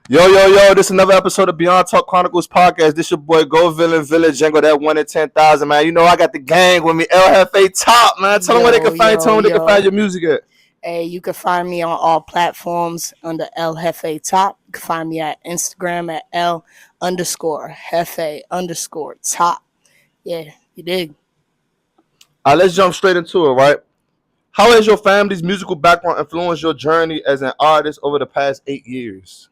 Yo, this is another episode of BeyondTalk Chronicles podcast. This your boy Go Villain Village Jango, that 1 in 10,000, man. You know I got the gang with me, LFA Top, man. Tell them where they Yo, can find yo, tone, they can find yo. your music at. Hey, you can find me on all platforms under El Jefe Top. You can find me at Instagram at L underscore Jefe underscore Top. Yeah, you dig? Let's jump straight into it, right? How has your family's musical background influenced your journey as an artist over the past 8 years?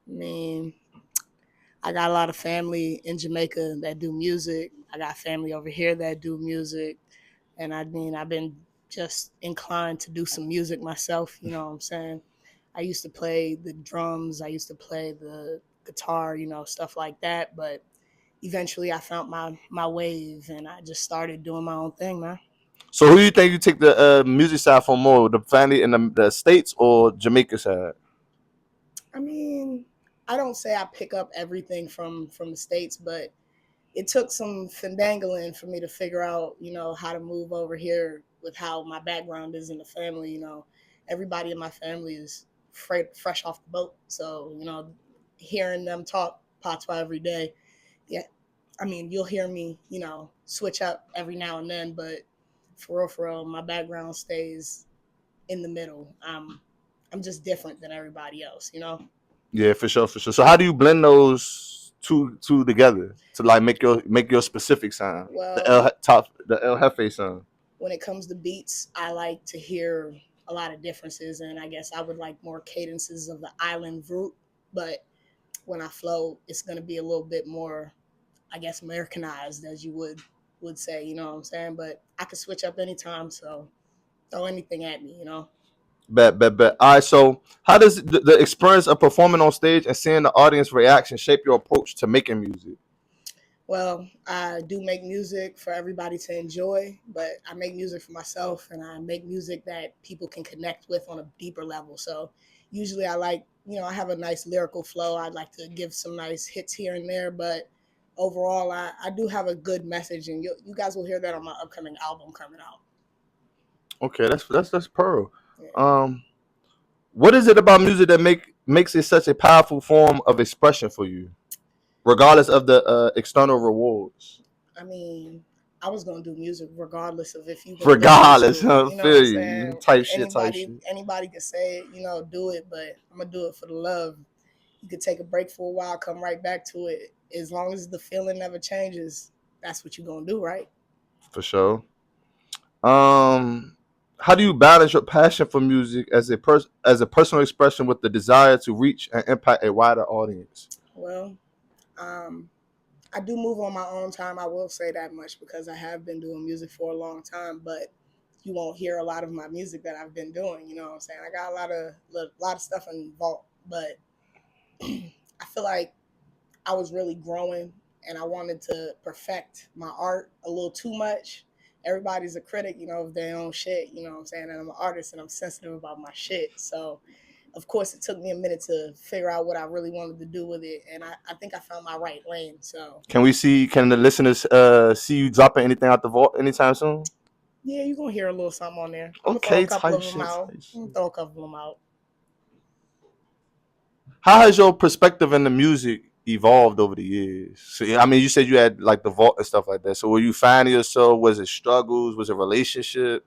I mean, I got a lot of family in Jamaica that do music. I got family over here that do music. And I've been just inclined to do some music myself. You know what I'm saying? I used to play the drums. I used to play the guitar, stuff like that. But eventually I found my wave and I just started doing my own thing, man. So who do you think you take the music side from more, the family in the States or Jamaica side? I mean, I don't say I pick up everything from the States, but it took some findangling for me to figure out, how to move over here with how my background is in the family. Everybody in my family is fresh off the boat. So, hearing them talk patois every day, yeah, I mean, you'll hear me, switch up every now and then, but for real, my background stays in the middle. I'm just different than everybody else. Yeah, for sure, for sure. So how do you blend those two together to like make your specific sound? Well, The El Jefe sound. when it comes to beats, I like to hear a lot of differences, and I guess I would like more cadences of the island root. But when I flow, it's gonna be a little bit more, I guess, Americanized, as you would say. You know what I'm saying? But I could switch up anytime, so throw anything at me. Bet. All right. So, how does the experience of performing on stage and seeing the audience reaction shape your approach to making music? Well, I do make music for everybody to enjoy, but I make music for myself and I make music that people can connect with on a deeper level. So usually I like, I have a nice lyrical flow. I'd like to give some nice hits here and there, but overall, I do have a good message, and you guys will hear that on my upcoming album coming out. Okay, that's pearl. Yeah. Um, what is it about music that makes it such a powerful form of expression for you, regardless of the external rewards? I mean, I was gonna do music regardless of if you gonna listen to Regardless, it. I You know what feel I'm you. saying? Type shit, type Anybody shit. anybody can say it, do it, but I'm gonna do it for the love. You could take a break for a while, come right back to it. As long as the feeling never changes, that's what you're gonna do, right? For sure. Um, how do you balance your passion for music as a personal expression with the desire to reach and impact a wider audience? Well, um, I do move on my own time. I will say that much because I have been doing music for a long time, but you won't hear a lot of my music that I've been doing. You know what I'm saying? I got a lot of stuff in vault, but I feel like I was really growing and I wanted to perfect my art a little too much. Everybody's a critic, of their own shit, you know what I'm saying? And I'm an artist and I'm sensitive about my shit. So, of course, it took me a minute to figure out what I really wanted to do with it. And I think I found my right lane. So, Can the listeners see you dropping anything out the vault anytime soon? yeah, you're going to hear a little something on there. I'm going to throw a Okay, couple type of them shit, out. type I'm going shit. to throw a couple of them out. How has your perspective in the music evolved over the years? So, I mean, you said you had like the vault and stuff like that. So, were you finding yourself? Was it struggles? Was it relationships?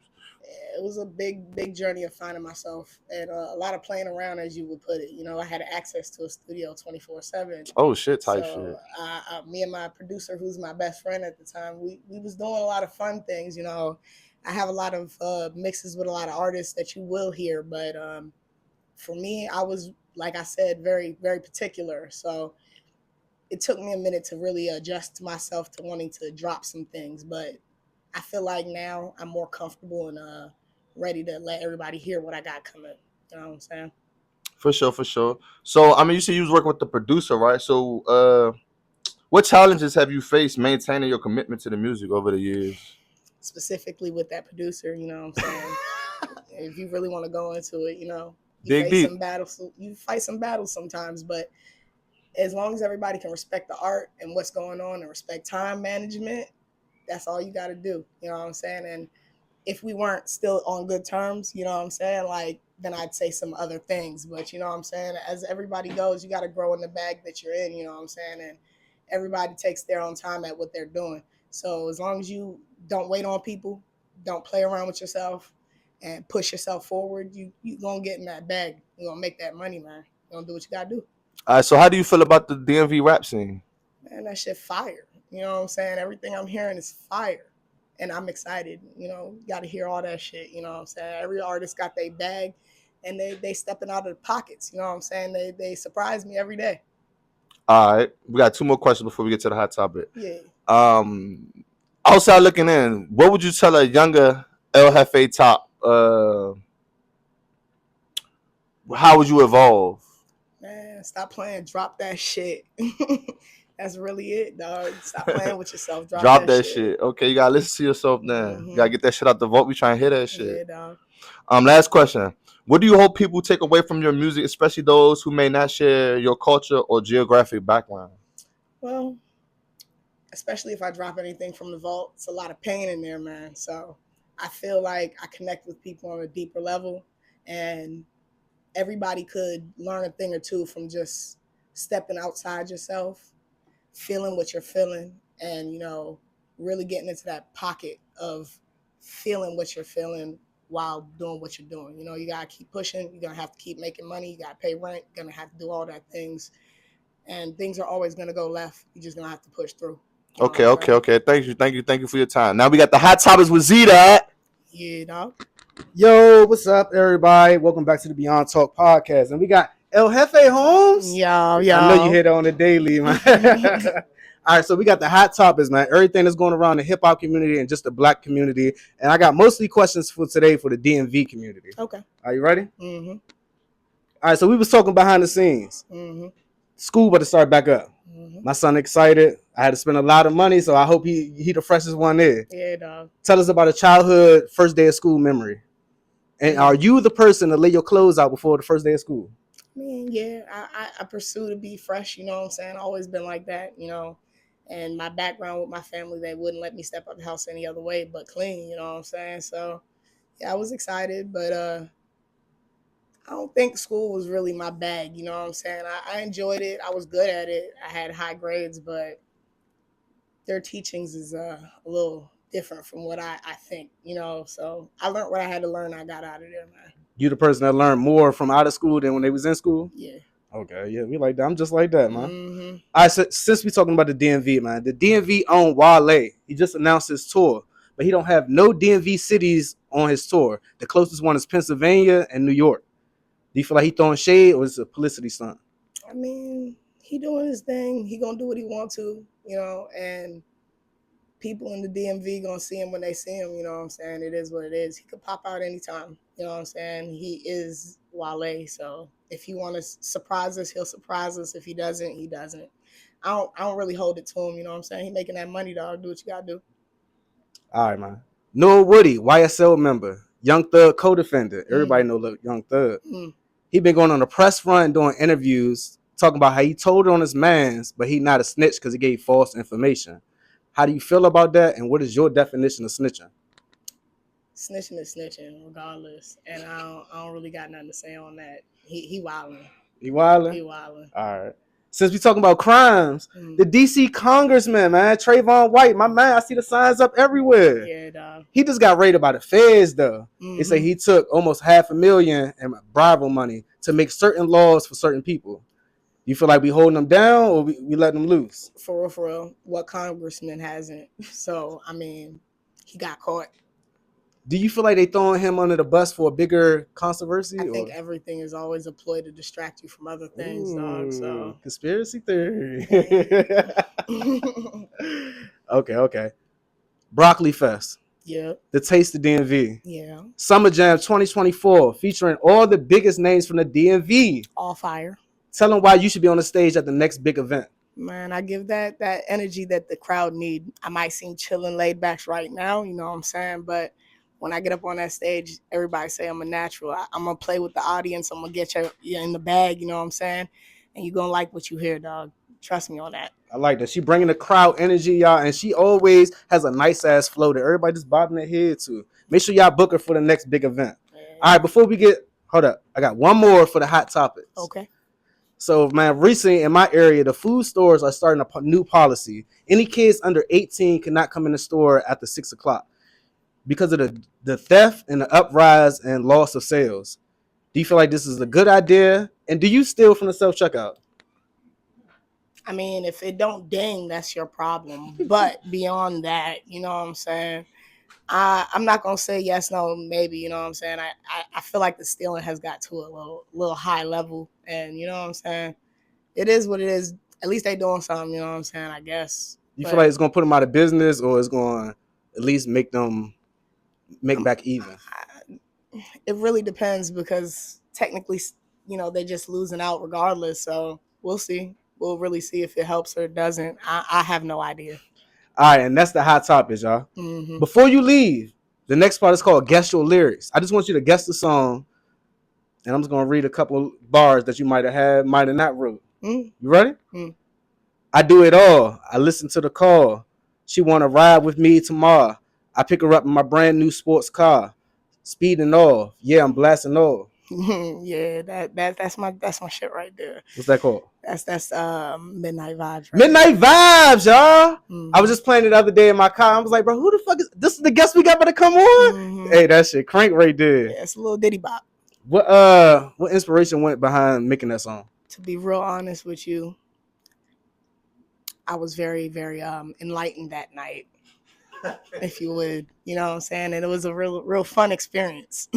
It was a big journey of finding myself and a lot of playing around, as you would put it. I had access to a studio 24/7. Oh shit, type So shit. me and my producer, who's my best friend at the time, we was doing a lot of fun things. I have a lot of mixes with a lot of artists that you will hear, but for me, I was, like I said, very very particular. So it took me a minute to really adjust myself to wanting to drop some things, but I feel like now I'm more comfortable and ready to let everybody hear what I got coming. You know what I'm saying? For sure, for sure. So, I mean, you said you was working with the producer, right? So, what challenges have you faced maintaining your commitment to the music over the years? Specifically with that producer, you know what I'm saying? If you really want to go into it, you Dig face deep. some battles. You fight some battles sometimes, but as long as everybody can respect the art and what's going on and respect time management, that's all you got to do. You know what I'm saying? And if we weren't still on good terms, you know what I'm saying? Like, then I'd say some other things. But you know what I'm saying? As everybody goes, you got to grow in the bag that you're in, you know what I'm saying? And everybody takes their own time at what they're doing. So as long as you don't wait on people, don't play around with yourself, and push yourself forward, you gonna get in that bag. You gonna make that money, man. You gonna do what you gotta do. All right, so how do you feel about the DMV rap scene? Man, that shit fire. You know what I'm saying? Everything I'm hearing is fire. And I'm excited. You know, got to hear all that shit. You know what I'm saying? Every artist got their bag and they stepping out of the pockets. You know what I'm saying? They surprise me every day. All right, we got 2 more questions before we get to the hot topic. Yeah. Outside looking in, what would you tell a younger El Jefe Top? How would you evolve? Man, stop playing. Drop that shit. That's really it, dog. Stop playing with yourself. Drop that shit. Okay, you gotta listen to yourself now. You gotta get that shit out the vault. We trying to hear that shit. Yeah, dog. Last question. What do you hope people take away from your music, especially those who may not share your culture or geographic background? Well, especially if I drop anything from the vault, it's a lot of pain in there, man. So I feel like I connect with people on a deeper level, and everybody could learn a thing or two from just stepping outside yourself, feeling what you're feeling, and you know, really getting into that pocket of feeling what you're feeling while doing what you're doing. You know, you gotta keep pushing. You're gonna have to keep making money. You gotta pay rent. You're gonna have to do all that things, and things are always gonna go left. You're just gonna have to push through. Okay. Thank you for your time. Now we got the hot topics with Zeta. Yeah, dog. Yo, what's up, everybody? Welcome back to the BeyondTalk podcast, and we got El Jefe Holmes. Yo. I know you hit on the daily, man. All right, so we got the hot topics, man. Everything that's going around the hip hop community and just the black community, and I got mostly questions for today for the DMV community. Okay. Are you ready? Mm-hmm. All right, so we was talking behind the scenes. Mm-hmm. School about to start back up. Mm-hmm. My son excited. I had to spend a lot of money, so I hope he the freshest one there. Yeah, dog. Tell us about a childhood first day of school memory. And are you the person to lay your clothes out before the first day of school? I mean, yeah, I pursue to be fresh, you know what I'm saying? I've always been like that, you know. And my background with my family, they wouldn't let me step out the house any other way but clean, you know what I'm saying? So, yeah, I was excited, but I don't think school was really my bag, you know what I'm saying? I enjoyed it. I was good at it. I had high grades, but their teachings is a little different from what I think, you know. So I learned what I had to learn. I got out of there, man. You the person that learned more from out of school than when they was in school? Yeah. Okay, yeah, we like that. I'm just like that, man. Mm-hmm. All right, so since we talking about the DMV, man, the DMV owned Wale. He just announced his tour, but he don't have no DMV cities on his tour. The closest one is Pennsylvania and New York. Do you feel like he throwing shade or is it a publicity stunt? I mean, he doing his thing. He gonna do what he want to, you know, and people in the DMV gonna see him when they see him, you know what I'm saying? It is what it is. He could pop out anytime, you know what I'm saying? He is Wale, so if he want to surprise us, he'll surprise us. If he doesn't, he doesn't. I don't really hold it to him, you know what I'm saying? He making that money, dog. Do what you gotta do. All right, man. Noah Woody, YSL member, Young Thug co-defendant. Everybody know Young Thug. He been going on a press run doing interviews talking about how he told on his mans, but he not a snitch because he gave false information. How do you feel about that, and what is your definition of snitching? Snitching is snitching, regardless, and I don't really got nothing to say on that. He wilding. He wilding? He wilding. All right. Since we talking about crimes, the DC congressman, man, Trayvon White, my man, I see the signs up everywhere. Yeah, dog. He just got raided by the feds, though. They say he took almost $500,000 in bribe money to make certain laws for certain people. You feel like we holding them down or we letting them loose? For real. What congressman hasn't? So, I mean, he got caught. Do you feel like they throwing him under the bus for a bigger controversy? I think everything is always a ploy to distract you from other things, dog. So conspiracy theory. Okay. Broccoli Fest. Yeah. The Taste of DMV. Yeah. Summer Jam 2024, featuring all the biggest names from the DMV. All fire. Tell them why you should be on the stage at the next big event. Man, I give that energy that the crowd need. I might seem chilling, laid back right now, you know what I'm saying? But when I get up on that stage, everybody say I'm a natural. I'm going to play with the audience. I'm going to get you in the bag, you know what I'm saying? And you're going to like what you hear, dog. Trust me on that. I like that. She bringing the crowd energy, y'all, and she always has a nice-ass flow that everybody just bobbing their head to. Make sure y'all book her for the next big event. Yeah. All right, before we get Hold up. I got one more for the hot topics. Okay. So, man, recently in my area, the food stores are starting a new policy. Any kids under 18 cannot come in the store after 6 o'clock because of the theft and the uprise and loss of sales. Do you feel like this is a good idea? And do you steal from the self-checkout? I mean, if it don't ding, that's your problem. But beyond that, you know what I'm saying? I'm not gonna say yes, no, maybe. You know what I'm saying? I feel like the stealing has got to a little high level, and you know what I'm saying? It is what it is. At least they doing something. You know what I'm saying? I guess. You feel like it's gonna put them out of business, or it's gonna at least make them make back even? It really depends because technically, you know, they're just losing out regardless. So we'll see. We'll really see if it helps or doesn't. I have no idea. All right, and that's the hot topic, y'all. Mm-hmm. Before you leave, the next part is called Guess Your Lyrics. I just want you to guess the song, and I'm just going to read a couple bars that you might have had, might have not wrote. You ready? I do it all. I listen to the call. She want to ride with me tomorrow. I pick her up in my brand new sports car. Speeding off. Yeah, I'm blasting off. Yeah, that's my shit right there. What's that called? That's Midnight Vibes. Right Midnight Vibes, y'all. I was just playing it the other day in my car. I was like, bro, who the fuck is this? Is the guest we got better come on? Hey, that shit crank right there. Yeah, it's a little ditty bop. What inspiration went behind making that song? To be real honest with you, I was very, very enlightened that night, if you would. You know what I'm saying? And it was a real fun experience.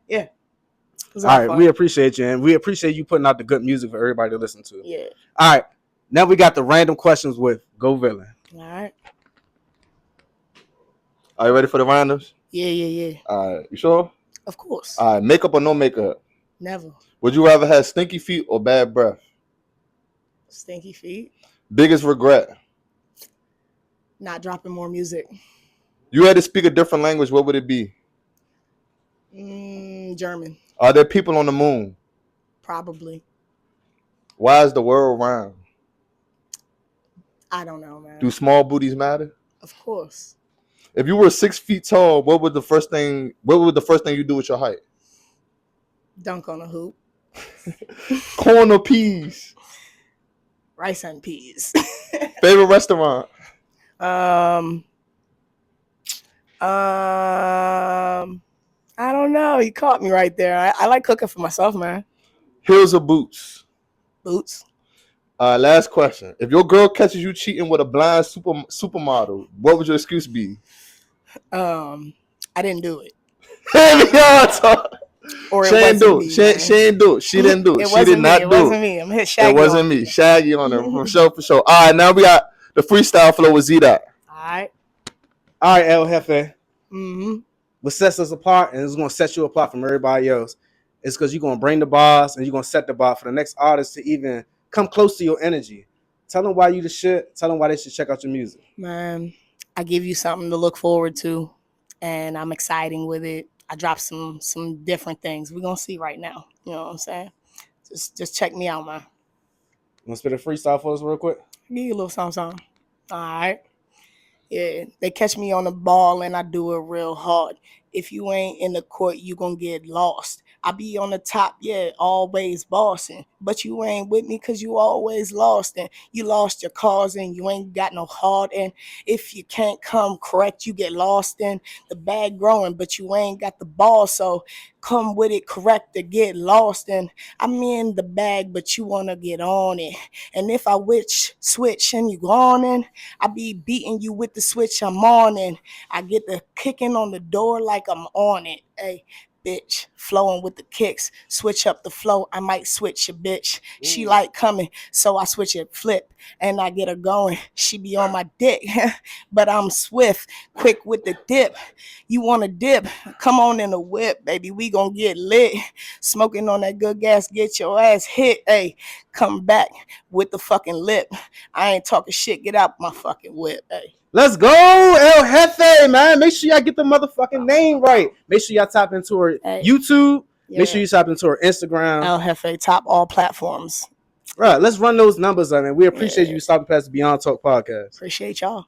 Yeah. All right, we appreciate you, and we appreciate you putting out the good music for everybody to listen to. Yeah. All right, now we got the random questions with Go Villain. All right. Are you ready for the randoms? Yeah. All right, you sure? Of course. All right, makeup or no makeup? Never. Would you rather have stinky feet or bad breath? Stinky feet. Biggest regret? Not dropping more music. You had to speak a different language, what would it be? German. Are there people on the moon? Probably. Why is the world round? I don't know, man. Do small booties matter? Of course. If you were 6 feet tall, what would the first thing you do with your height? Dunk on a hoop. Corn or peas? Rice and peas. Favorite restaurant? I don't know. You caught me right there. I like cooking for myself, man. Heels or boots? Boots. Last question. If your girl catches you cheating with a blind supermodel, what would your excuse be? I didn't do it. Or she didn't do it. She didn't do it. She didn't do it. She did not do it. It wasn't me. I'm hit Shaggy. It wasn't me. Shaggy on her for sure. All right, now we got the freestyle flow with Z-Dot. All right, El Jefe. What sets us apart, and it's going to set you apart from everybody else, is because you're going to bring the bars and you're going to set the bar for the next artist to even come close to your energy. Tell them why you the shit. Tell them why they should check out your music. Man, I give you something to look forward to, and I'm exciting with it. I dropped some different things. We're going to see right now. You know what I'm saying? Just check me out, man. You want to spit a freestyle for us real quick? Give you a little something. All right. Yeah, they catch me on the ball and I do it real hard. If you ain't in the court, you gonna get lost. I be on the top, yeah, always bossing. But you ain't with me because you always lost. And you lost your cause and you ain't got no heart. And if you can't come correct, you get lost in the bag growing, but you ain't got the ball. So come with it correct to get lost. And I'm in the bag, but you want to get on it. And if I switch and you gone in, I be beating you with the switch I'm on. And I get the kicking on the door like I'm on it. Hey, bitch, flowing with the kicks. Switch up the flow. I might switch your bitch. She like coming, so I switch it, flip, and I get her going. She be on my dick, but I'm swift, quick with the dip. You want to dip? Come on in the whip, baby. We gonna get lit. Smoking on that good gas, get your ass hit. Hey, come back with the fucking lip. I ain't talking shit. Get out my fucking whip. Hey. Let's go, El Jefe, man. Make sure y'all get the motherfucking name right. Make sure y'all tap into her YouTube. Yeah. Make sure you tap into her Instagram. El Jefe, top all platforms. Right, let's run those numbers on it. We appreciate you stopping past the Beyond Talk podcast. Appreciate y'all.